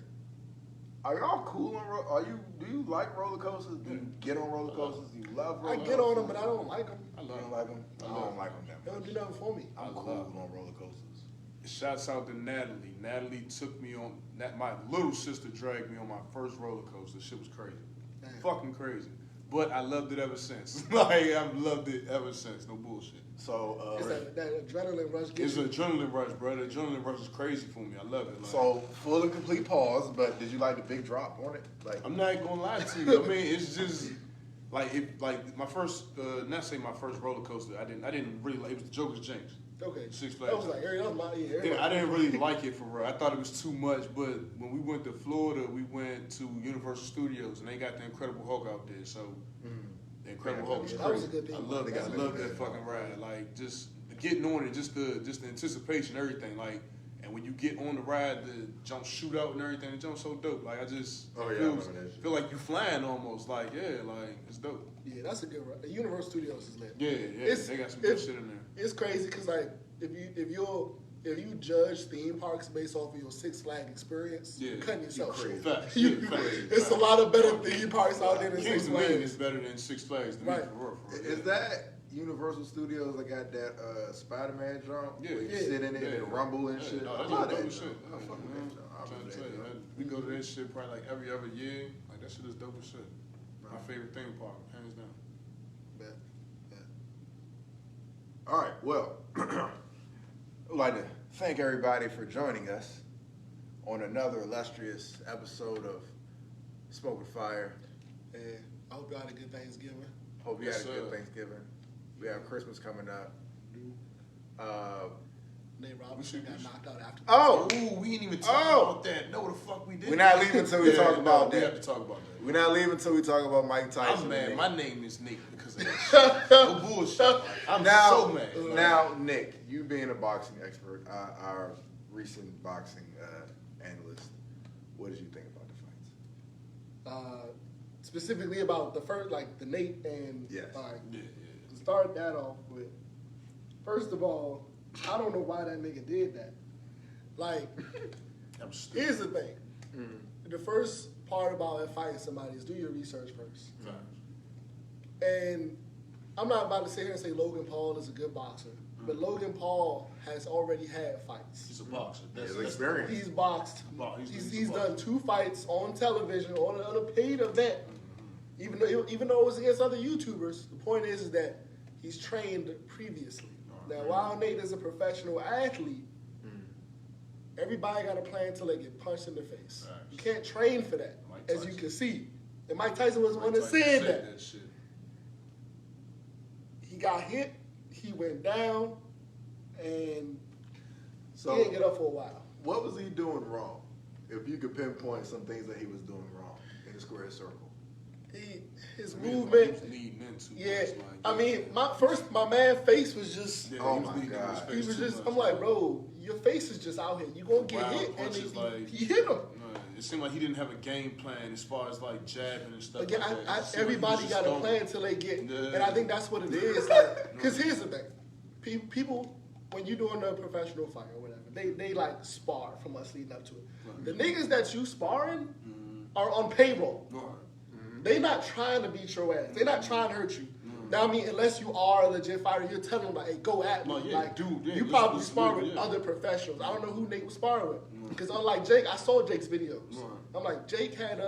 Are y'all cool on do you like roller coasters? Do you get on roller coasters? Do you love roller coasters?
I get on them, but I don't like them.
I don't like them. I don't like them that
They
much.
don't do nothing for me.
I'm cool on roller coasters.
Shouts out to Natalie. Natalie took me on my little sister dragged me on my first roller coaster. Shit was crazy.
Damn.
Fucking crazy. But I loved it ever since. I've loved it ever since. No bullshit.
So
it's that adrenaline rush.
It's an adrenaline rush, bro. The adrenaline rush is crazy for me. I love it.
So full and complete pause. But did you like the big drop on it? Like
I'm not gonna lie to you. I mean, it's just like my first, not say my first roller coaster. I didn't really like. It was the Joker's Jinx.
Okay.
Six Flags.
That was like
I didn't really like it for real. I thought it was too much. But when we went to Florida, we went to Universal Studios and they got the Incredible Hulk out there. So the Incredible Hulk was crazy.
That was a good thing.
I love that fucking ride. Like just getting on it, just the anticipation, everything. Like, and when you get on the ride, the jump shoot out and everything, the jump's so dope. Like I just feel like you flying almost. Like like it's dope.
Yeah, that's a good ride. The Universal Studios is lit.
Yeah, they got some good shit in there.
It's crazy because like if you judge theme parks based off of your Six Flags experience, you're cutting yourself short. It's a lot of better theme parks out there than Six Flags.
Is better than Six Flags.
Right.
For real.
Is that Universal Studios that got that Spider-Man jump?
Yeah.
Where you sit in it and rumble and shit.
No,
I
that's
love
dope
that
shit.
I fuck with that jump.
I'm trying to tell you, we go to that shit probably like every other year. Like that shit is dope as shit. My favorite theme park, hands down.
All right, well, I'd like to thank everybody for joining us on another illustrious episode of Smokin FIYA.
And I hope you had a good Thanksgiving.
Hope you had a good Thanksgiving. We have Christmas coming up.
Nate Robinson got knocked out after.
Oh,
we ain't even talk about that. No, the fuck we did.
We're not leaving until we talk about that.
We have to talk about that.
We're not leaving until we talk about Mike Tyson.
I'm mad. My name is Nick because of that shit. No bullshit. I'm so mad.
Now, Nick, you being a boxing expert, our recent boxing analyst, what did you think about the fights?
Specifically about the first, like the Nate and
yes.
To start that off with, first of all, I don't know why that nigga did that. Like, here's the thing. The first part about fighting somebody is do your research first. And I'm not about to sit here and say Logan Paul is a good boxer, but Logan Paul has already had fights.
He's a boxer.
That's experience.
He's boxed. He's done 2 fights on television on a paid event. Even though it was against other YouTubers, the point is that he's trained previously. Now, while Nate is a professional athlete, everybody got a plan until they get punched in the face.
Right.
You can't train for that, as you can see. And Mike Tyson was the one that
Tyson
said that.
that shit.
He got hit, he went down, and
So
he didn't get up for a while.
what was he doing wrong? If you could pinpoint some things that he was doing wrong in the square circle.
His
I mean, he
movement,
was leading into
yeah.
much, like,
I mean, my man face was just.
yeah,
Oh
he was
my
leading into his
God.
face
He was
too
just.
much,
I'm like, bro, your face is just out here. You gonna get
Wild
hit, and
punches, like-
he hit him.
No, it seemed like he didn't have a game plan as far as like jabbing and stuff.
Again,
like that. It seemed like he
everybody
was
got
just
a plan until they get,
Yeah.
and I think that's what it is. Like, because here's the thing, people, when you're doing a professional fight or whatever, they like spar from us leading up to it.
Right.
The niggas that you sparring are on payroll.
Right.
They not trying to beat your ass. They not trying to hurt you. Now, I mean, unless you are a legit fighter, you're telling them, like, hey, go at me.
No, yeah,
like,
dude, yeah,
you
let's-
probably
let's
spar
do it,
with
yeah.
other professionals. I don't know who Nate was sparring with. Because unlike Jake, I saw Jake's videos.
Right.
I'm like, Jake had,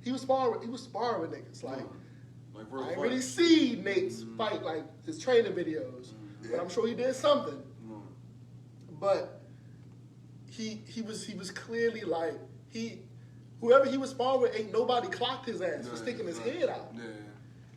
he was sparring with niggas. Like,
Like real
I ain't
fight.
really see Nate's fight, like, his training videos. But I'm sure he did something. But he was clearly like, whoever he was sparring with, ain't nobody clocked his ass for sticking his head out.
Yeah.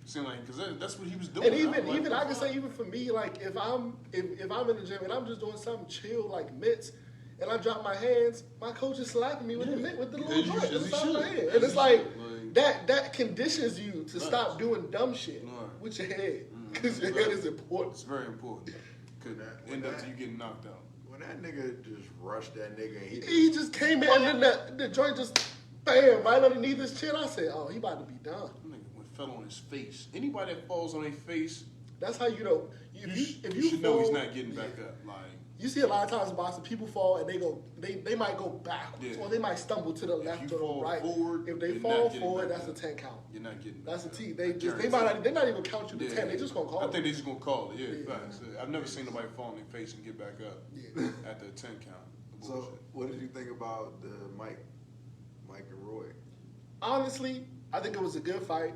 Seemed like because that's what he was doing.
And
I'm
even
like,
I can say even for me, like if I'm in the gym and I'm just doing something chill like mitts, and I drop my hands, my coach is slapping me with the mitt with the little
As you-
joint.
as
on the
he
side of my
should.
head.
As
And it's
he
like
should.
that conditions you to stop doing dumb shit
Right.
with your head because your head is important.
It's very important. Could end up to you getting knocked out.
When that nigga just rushed that nigga, and
He just came in and then the joint just bam right underneath his chin. I said, oh, he about to be done.
That nigga fell on his face. Anybody that falls on their face,
That's how you know.
you should know he's not getting back up. Like
You see a lot of times in boxing, people fall and they might go backwards
Yeah.
or they might stumble to the left
you
or
fall
the right.
forward,
If they
you're
fall
not getting
forward,
back
that's a
up.
10 count.
you're not getting.
That's a
back
T.
up.
They
I
just
guarantee
they're not even count you to 10. They just gonna call
I
it.
think they just gonna call it. Yeah,
Yeah.
facts. I've never seen nobody fall on their face and get back up
Yeah.
at the 10 count.
So,
Bullshit.
what did you think about the Mike and Roy?
Honestly, I think it was a good fight.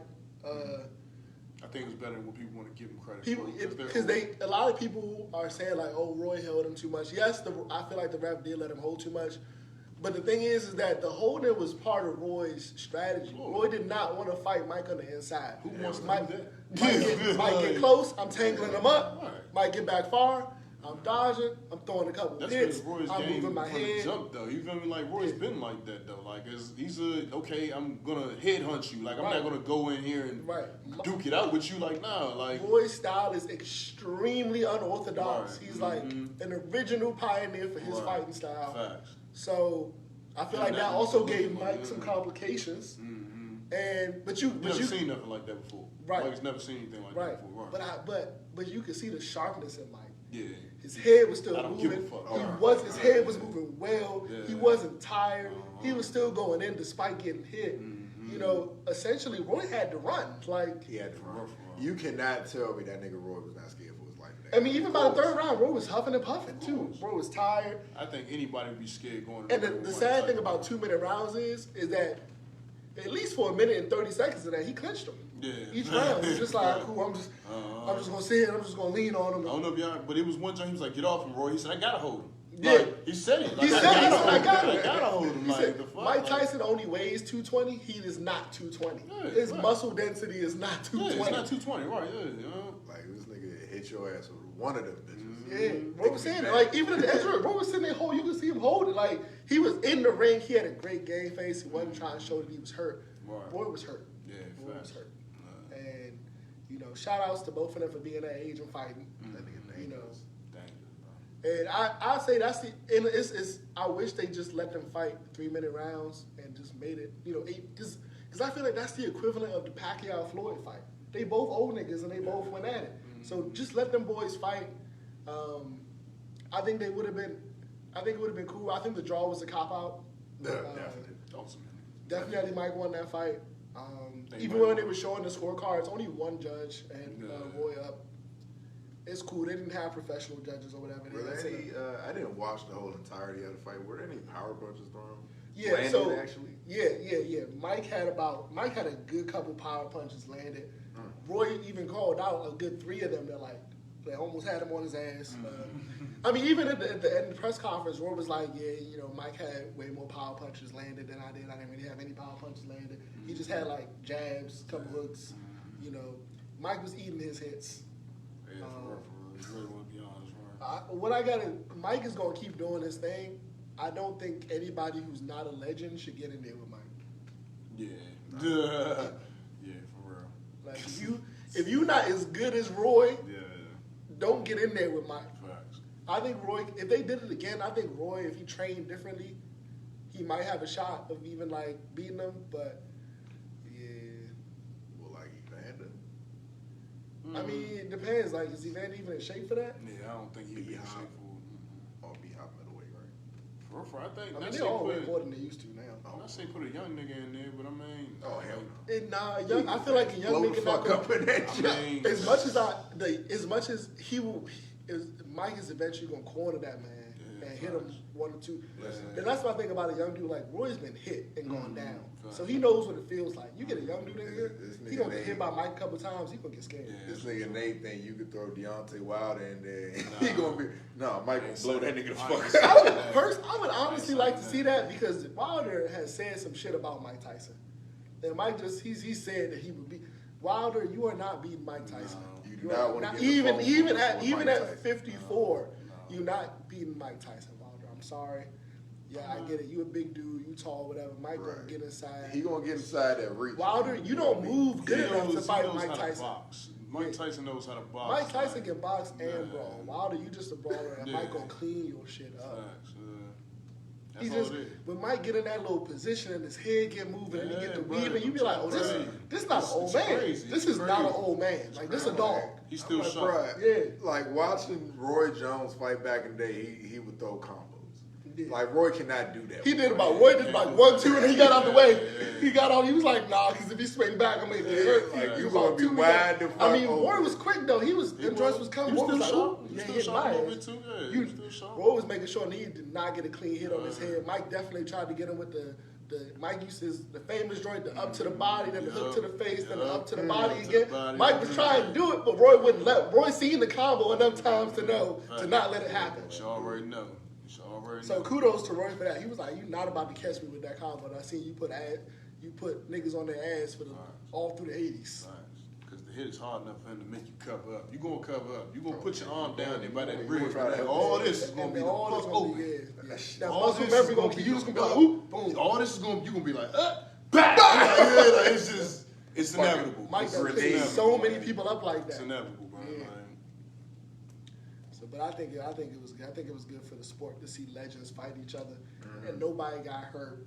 I think it was better than what people want to give him credit
People,
for.
because a lot of people are saying like, oh, Roy held him too much. Yes, I feel like the ref did let him hold too much. But the thing is that the holding was part of Roy's strategy.
Oh.
Roy did not want to fight Mike on the inside.
Who wants to
Mike,
do that?
Mike get close, I'm tangling him up.
Right.
Mike get back far, I'm dodging, I'm throwing a couple
That's
hits,
been Roy's
I'm
game
moving my
from the
head.
jump, though. You feel me? Like, Roy's been like that, though. Like, he's okay, I'm going to headhunt you. Like, I'm
Right.
not going to go in here and
Right.
duke it out with you. Like, nah. Like,
Roy's style is extremely unorthodox.
Right.
He's like an original pioneer for his
Right.
fighting style.
facts.
So I feel like that
that-
also gave Mike some complications.
Mm-hmm.
But
You've never seen nothing like that before.
Right.
Mike's never seen anything like
right.
that before. Right.
But you could see the sharpness in Mike.
Yeah.
His head was still
I don't give a
moving.
fuck.
His head was moving well.
Yeah.
He wasn't tired. He was still going in despite getting hit.
Mm-hmm.
You know, essentially Roy had to run. Like
He had to run.
Rough.
You cannot tell me that nigga Roy was not scared for his life.
I mean, even by the third round, Roy was huffing and puffing too. Roy was tired.
I think anybody would be scared going
And
to
the sad thing about 2-minute rounds is that at least for a minute and 30 seconds of that, he clinched him.
Yeah.
Each round, it's just like, cool, I'm just gonna sit here and I'm just gonna lean on him.
I don't know if y'all, but it was one time he was like, get off him, Roy. He said, I gotta hold him.
Yeah.
Like, he said it. Like,
He said, I
I
got
gotta
it.
hold him.
He
Like,
said,
the fuck?
Mike
Like,
Tyson only weighs 220. He is not 220.
Yeah,
His
right.
muscle density is not
Yeah,
220.
it's not 220, right? Yeah, you know?
Like, this nigga hit your ass with one of them bitches.
Yeah, Roy was saying it. Like, even at the edge of it, Roy was sitting there holding, you could see him hold it. Like, he was in the ring. He had a great game face. He wasn't trying to show that he was hurt.
Right.
Roy was hurt.
Yeah,
Roy was
facts.
hurt. And, you know, shout outs to both of them for being that age and fighting. You know.
Dang, bro.
And I say that's the, and it's I wish they just let them fight 3-minute rounds and just made it, you know, 8, because I feel like that's the equivalent of the Pacquiao Floyd fight. They both old niggas and they both went at it. So just let them boys fight. I think it would have been cool. I think the draw was a cop out.
Yeah, definitely.
Ultimately.
Definitely Mike won that fight.
They
Even
might.
when they were showing the scorecards, only one judge and Roy up. It's cool. They didn't have professional judges or whatever.
Were there any, I didn't watch the whole entirety of the fight. Were there any power punches thrown?
Yeah,
Landed,
so
actually?
yeah. Mike had a good couple power punches landed. Roy even called out a good 3 of them that like They almost had him on his ass. I mean, even at the end of the press conference, Roy was like, yeah, you know, Mike had way more power punches landed than I did. I didn't really have any power punches landed. He just had, like, jabs, couple hooks. You know, Mike was eating his hits.
Yeah, for real. You really want to be honest, right?
Mike is going to keep doing his thing. I don't think anybody who's not a legend should get in there with Mike.
Yeah. Yeah, for real.
Like, if you not as good as Roy,
Yeah.
don't get in there with Mike.
Facts.
I think Roy, if they did it again, I think Roy, if he trained differently, he might have a shot of even, like, beating him, but, yeah.
Well, like Evander.
I mean, it depends. Like, is Evander even in shape for that?
Yeah, I don't think he'd be in shape for
Or be hot middleweight, right?
For I think
I mean,
that's
they all way more than they used to now.
I say put a young nigga in there, but I mean,
Oh, hell no.
And young, I feel like a young
Blow the
nigga not
fuck up in that shit.
I mean,
as much as he will, Mike is eventually gonna corner that man and hit him 1 or 2. And that's what I think about a young dude. Like Roy's been hit and gone down, so he knows what it feels like. You get a young dude in here, he gonna get hit by Mike a couple times. He gonna get scared.
This nigga Nate think you could throw Deontay Wilder in there. He gonna be Mike gonna blow that nigga the fuck up.
I would honestly like to see that because Wilder has said some shit about Mike Tyson. And Mike he said that he would be Wilder. You are not beating Mike Tyson.
You do not want to
even at 54, you're not beating Mike Tyson, Wilder. I'm sorry. Yeah, I get it. You a big dude. You tall, whatever. Mike gonna get inside.
He gonna get inside that reach.
Wilder, you don't move good enough to fight Mike Tyson.
Mike Tyson knows how to box.
Mike Tyson can box and brawl. Wilder, you just a brawler, and Mike gonna clean your shit up.
That's all it is.
When Mike get in that little position and his head get moving and he get to weaving, you be like, oh, this not an old man.
Crazy.
This is not an old man. Like, this a dog.
He's still
like,
sharp.
bruh,
Yeah.
Like watching Roy Jones fight back in the day, he would throw combos.
Yeah.
Like Roy cannot do that.
He did about Roy did like 1, 2, and then he got out the way. He got out. He was like, nah, because if he swing back, I'm gonna get hurt.
Like, you
about
gonna be
2,
wide the fuck
I mean,
open.
Roy was quick though. Them joints was coming.
He
Roy was like,
sharp.
ooh,
He
yeah,
still
hit
sharp
my
a little
ass.
bit too. Yeah, he still sharp.
Roy was making sure he did not get a clean hit on his head. Mike definitely tried to get him with the Mike used the famous joint, the up to the body, then the hook to the face, then the up to the body again. Mike was trying to do it, but Roy wouldn't let. Roy seen the combo enough times to know to not let it happen.
You already know.
So kudos to Roy for that. He was like, "You not about to catch me with that combo." And I seen you put niggas on their ass for all through the '80s.
Because the hit is hard enough for him to make you cover up. You gonna cover up. You gonna put your arm down there by that bridge. All this is gonna be the fuck open. That muscle memory gonna be. You just gonna be like, "Oop, boom." All this is gonna. You gonna be like, back. Like, it's just. It's inevitable.
Mike done picked so many people up like that.
It's inevitable, bro.
Yeah. But I think it was good. I think it was good for the sport to see legends fight each other, and nobody got hurt.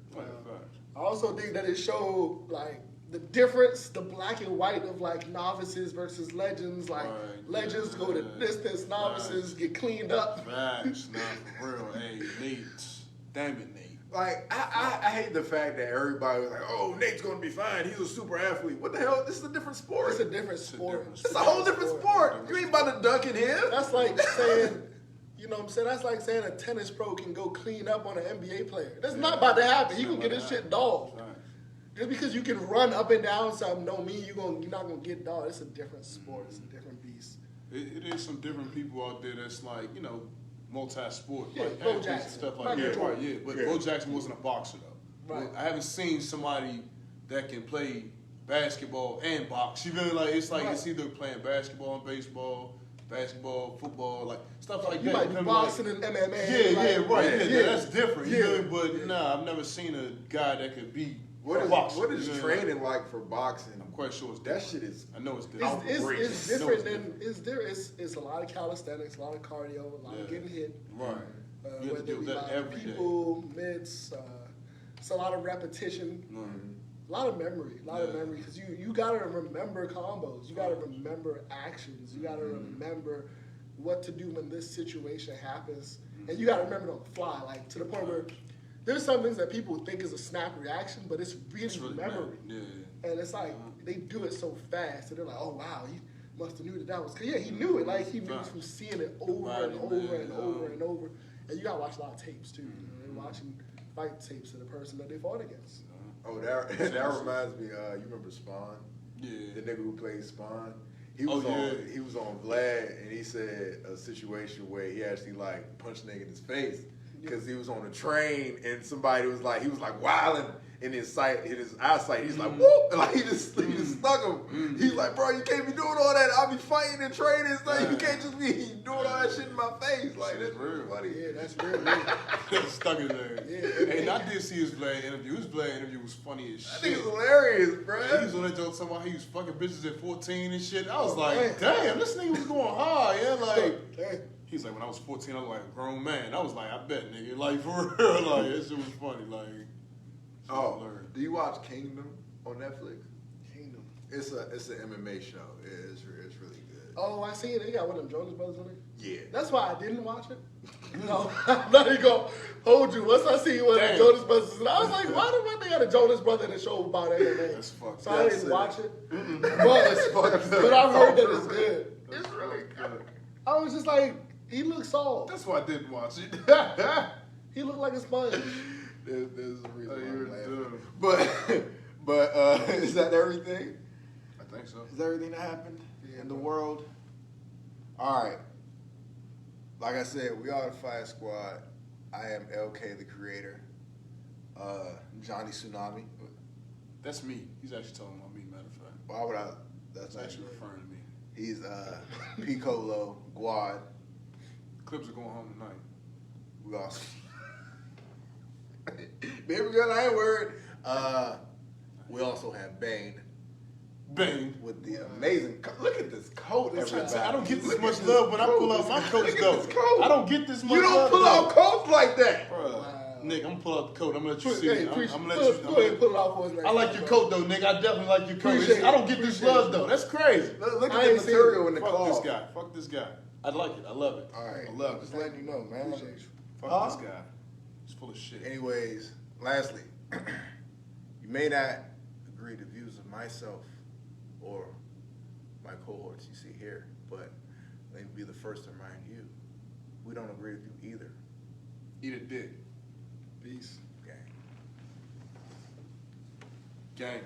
I also think that it showed like the difference, the black and white of like novices versus legends. Like legends go the distance, novices get cleaned up.
Facts, not for real. Hey, Nate, damn it, Nate.
Like I hate the fact that everybody was like, "Oh, Nate's gonna be fine. He's a super athlete." What the hell? This is a different sport.
It's a different sport.
It's a whole different sport. You ain't about to dunk in here.
That's like saying, you know what I'm saying? That's like saying a tennis pro can go clean up on an NBA player. That's not about to happen. He gonna get his shit dogged. Just because you can run up and down something don't mean you're not gonna get dogged. It's a different sport. It's a different beast.
It is some different people out there that's like, you know, multi-sport,
Yeah,
like
Bo
athletes and
Jackson.
stuff like
Michael
that.
Jordan.
Right, yeah. But Bo Jackson wasn't a boxer though.
Right.
I haven't seen somebody that can play basketball and box. You feel like it's either playing basketball and baseball, basketball, football, like stuff like
you
that.
might be boxing and MMA.
That's different. You know, but nah, I've never seen a guy that could be a boxer.
What is training like for boxing?
I'm quite sure it's
that
different.
shit is.
I know it's different.
It's different than it's a lot of calisthenics, a lot of cardio, a lot of getting hit.
Right.
You have to deal with that every people, mitts. It's a lot of repetition. A lot of memory, because you gotta remember combos, you gotta remember actions, you gotta remember what to do when this situation happens, and you gotta remember it on the fly, like to the point where there's some things that people think is a snap reaction, but it's really memory. And it's like they do it so fast, and they're like, oh wow, he must have knew that was. Cause yeah, he knew it, like he knew from seeing it over and over and over and over. And you gotta watch a lot of tapes too. You know, they're watching fight tapes of the person that they fought against.
Oh, that reminds me. You remember Spawn?
Yeah.
The nigga who played Spawn. He was on Vlad, and he said a situation where he actually like punched nigga in his face because he was on a train and somebody was like, he was like wilding in his eyesight. He's like, whoop, and like he just stuck him. He's like, bro, you can't be doing all that. I'll be fighting and training and stuff. You can't just be doing all that shit in my face. Like that's real funny.
Yeah, that's real.
Stuck in there.
Yeah.
And I did see his Vlad interview. His Vlad interview was funny as
I
shit.
think it's hilarious, bro.
He was on that joke talking about he was fucking bitches at 14 and shit. I was like, damn, this nigga was going hard, yeah. Like, he's like, when I was 14, I was like a grown man. I was like, I bet, nigga. Like, for real, like, that shit was funny. Like,
do you watch Kingdom on Netflix?
Kingdom.
It's an MMA show. It's really good.
Oh, I see it. They got one of them Jonas Brothers on it.
Yeah.
That's why I didn't watch it. No, I'm not even gonna hold you. Once I see one of the Jonas Brothers, and I was like, why do they got a Jonas Brother in a show about MMA?
That's fucked
So I didn't watch it. But I've heard that it's good.
It's really good.
I was just like, he looks soft.
that's why I didn't watch it.
He looked like a sponge.
There's a reason
you're
why I'm
dumb.
laughing. But is that everything?
I think so.
Is that everything that happened in the world? All right. Like I said, we are the Fire Squad. I am LK, the creator. Johnny Tsunami.
That's me. He's actually talking about me, matter of fact.
Why would I? That's
He's actually referring to me.
He's Piccolo, Guad.
Clips are going home tonight.
We also. Baby girl, I ain't worried. We also have Bane.
Bang.
With the amazing look at this coat, everybody.
I don't get this much love when I pull out my coats, though. I don't get this much love.
You don't pull out coats like that.
Bro, Nick, I'm gonna pull out the coat. I'm gonna let you see
Hey,
it. I'm gonna let
go ahead
you.
and pull it off for us.
I like your coat, though, Nick. I definitely like your coat.
Appreciate
I don't get this
appreciate
love, though. That's crazy.
Look
I
at the
ain't seen
material in the
Fuck
cloth.
this guy. Fuck this guy. I like it. I love it.
All right,
I love
just
it.
letting you know, man.
Appreciate you.
Fuck this guy. He's full of shit.
Anyways, lastly, you may not agree to views of myself or my cohorts you see here, but let me be the first to remind you, we don't agree with you either.
Eat a dick.
Peace.
Gang.
Gang.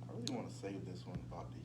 I really want to save this one about the